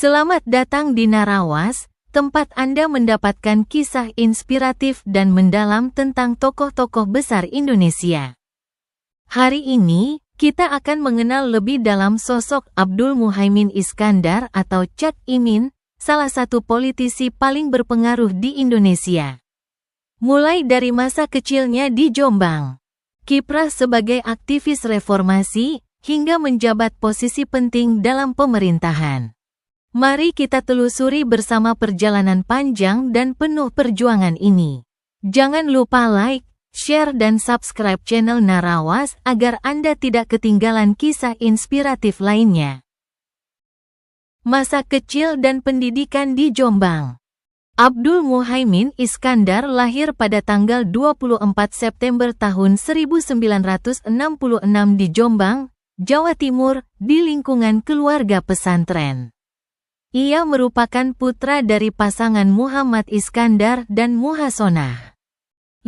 Selamat datang di Narawas, tempat Anda mendapatkan kisah inspiratif dan mendalam tentang tokoh-tokoh besar Indonesia. Hari ini, kita akan mengenal lebih dalam sosok Abdul Muhaimin Iskandar atau Cak Imin, salah satu politisi paling berpengaruh di Indonesia. Mulai dari masa kecilnya di Jombang, kiprah sebagai aktivis reformasi, hingga menjabat posisi penting dalam pemerintahan. Mari kita telusuri bersama perjalanan panjang dan penuh perjuangan ini. Jangan lupa like, share dan subscribe channel Narawas agar Anda tidak ketinggalan kisah inspiratif lainnya. Masa kecil dan pendidikan di Jombang. Abdul Muhaimin Iskandar lahir pada tanggal 24 September tahun 1966 di Jombang, Jawa Timur, di lingkungan keluarga pesantren. Ia merupakan putra dari pasangan Muhammad Iskandar dan Muhasonah.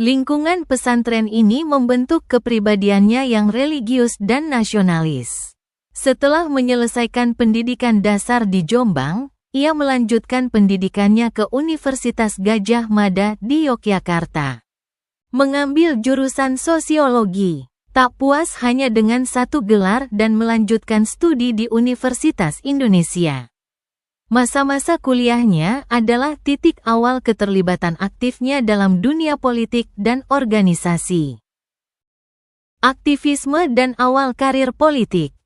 Lingkungan pesantren ini membentuk kepribadiannya yang religius dan nasionalis. Setelah menyelesaikan pendidikan dasar di Jombang, ia melanjutkan pendidikannya ke Universitas Gadjah Mada di Yogyakarta. Mengambil jurusan sosiologi, tak puas hanya dengan satu gelar dan melanjutkan studi di Universitas Indonesia. Masa-masa kuliahnya adalah titik awal keterlibatan aktifnya dalam dunia politik dan organisasi. Aktivisme dan awal karir politik.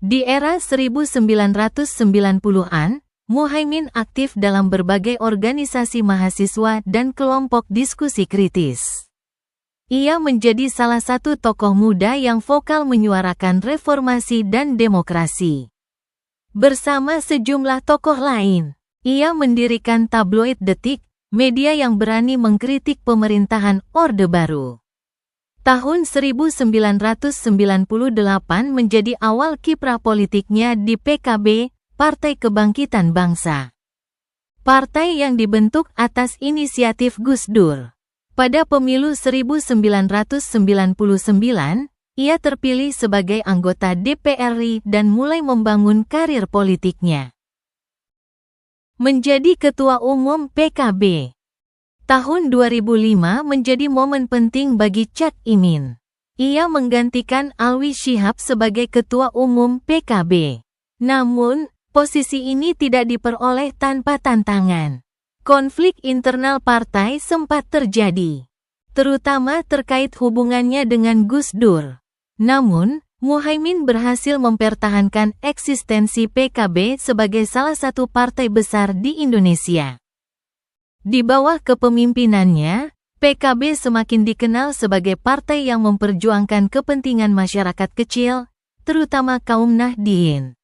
Di era 1990-an, Muhaimin aktif dalam berbagai organisasi mahasiswa dan kelompok diskusi kritis. Ia menjadi salah satu tokoh muda yang vokal menyuarakan reformasi dan demokrasi. Bersama sejumlah tokoh lain, ia mendirikan tabloid Detik, media yang berani mengkritik pemerintahan Orde Baru. Tahun 1998 menjadi awal kiprah politiknya di PKB, Partai Kebangkitan Bangsa. Partai yang dibentuk atas inisiatif Gus Dur. Pada pemilu 1999, ia terpilih sebagai anggota DPR RI dan mulai membangun karir politiknya. Menjadi Ketua Umum PKB. Tahun 2005 menjadi momen penting bagi Cak Imin. Ia menggantikan Alwi Shihab sebagai Ketua Umum PKB. Namun, posisi ini tidak diperoleh tanpa tantangan. Konflik internal partai sempat terjadi, terutama terkait hubungannya dengan Gus Dur. Namun, Muhaimin berhasil mempertahankan eksistensi PKB sebagai salah satu partai besar di Indonesia. Di bawah kepemimpinannya, PKB semakin dikenal sebagai partai yang memperjuangkan kepentingan masyarakat kecil, terutama kaum Nahdien.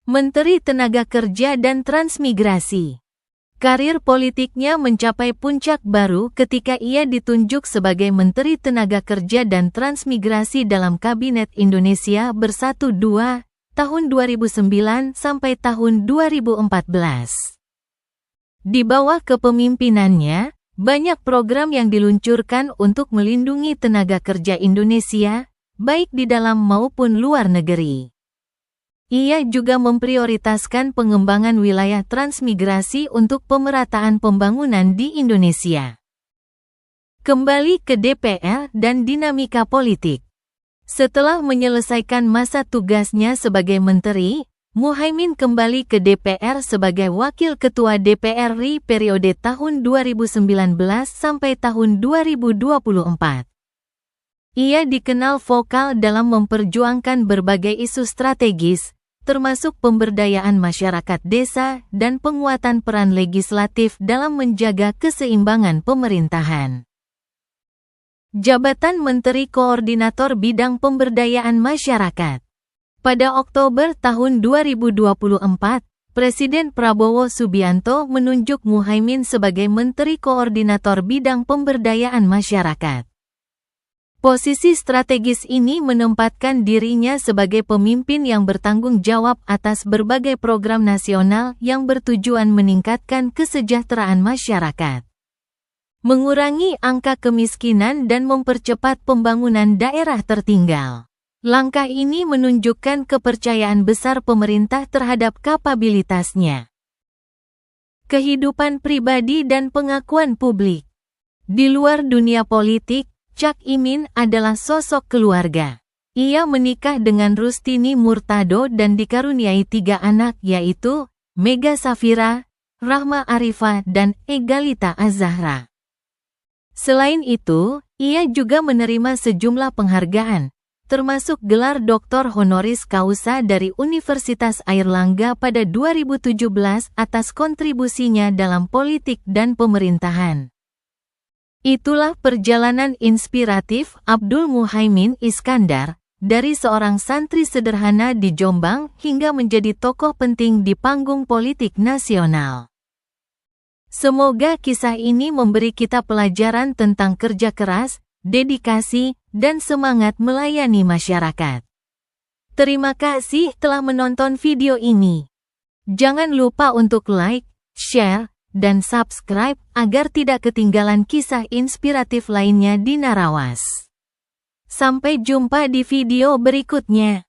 Menteri Tenaga Kerja dan Transmigrasi. Karir politiknya mencapai puncak baru ketika ia ditunjuk sebagai Menteri Tenaga Kerja dan Transmigrasi dalam Kabinet Indonesia Bersatu II, tahun 2009 sampai tahun 2014. Di bawah kepemimpinannya, banyak program yang diluncurkan untuk melindungi tenaga kerja Indonesia, baik di dalam maupun luar negeri. Ia juga memprioritaskan pengembangan wilayah transmigrasi untuk pemerataan pembangunan di Indonesia. Kembali ke DPR dan dinamika politik. Setelah menyelesaikan masa tugasnya sebagai menteri, Muhaimin kembali ke DPR sebagai Wakil Ketua DPR RI periode tahun 2019 sampai tahun 2024. Ia dikenal vokal dalam memperjuangkan berbagai isu strategis, termasuk pemberdayaan masyarakat desa dan penguatan peran legislatif dalam menjaga keseimbangan pemerintahan. Jabatan Menteri Koordinator Bidang Pemberdayaan Masyarakat. Pada Oktober tahun 2024, Presiden Prabowo Subianto menunjuk Muhaimin sebagai Menteri Koordinator Bidang Pemberdayaan Masyarakat. Posisi strategis ini menempatkan dirinya sebagai pemimpin yang bertanggung jawab atas berbagai program nasional yang bertujuan meningkatkan kesejahteraan masyarakat, mengurangi angka kemiskinan dan mempercepat pembangunan daerah tertinggal. Langkah ini menunjukkan kepercayaan besar pemerintah terhadap kapabilitasnya. Kehidupan pribadi dan pengakuan publik. Di luar dunia politik, Cak Imin adalah sosok keluarga. Ia menikah dengan Rustini Murtado dan dikaruniai 3 anak yaitu Mega Safira, Rahma Arifah, dan Egalita Az-Zahra. Selain itu, ia juga menerima sejumlah penghargaan, termasuk gelar Doktor Honoris Causa dari Universitas Airlangga pada 2017 atas kontribusinya dalam politik dan pemerintahan. Itulah perjalanan inspiratif Abdul Muhaimin Iskandar, dari seorang santri sederhana di Jombang hingga menjadi tokoh penting di panggung politik nasional. Semoga kisah ini memberi kita pelajaran tentang kerja keras, dedikasi, dan semangat melayani masyarakat. Terima kasih telah menonton video ini. Jangan lupa untuk like, share, dan subscribe agar tidak ketinggalan kisah inspiratif lainnya di Narawas. Sampai jumpa di video berikutnya.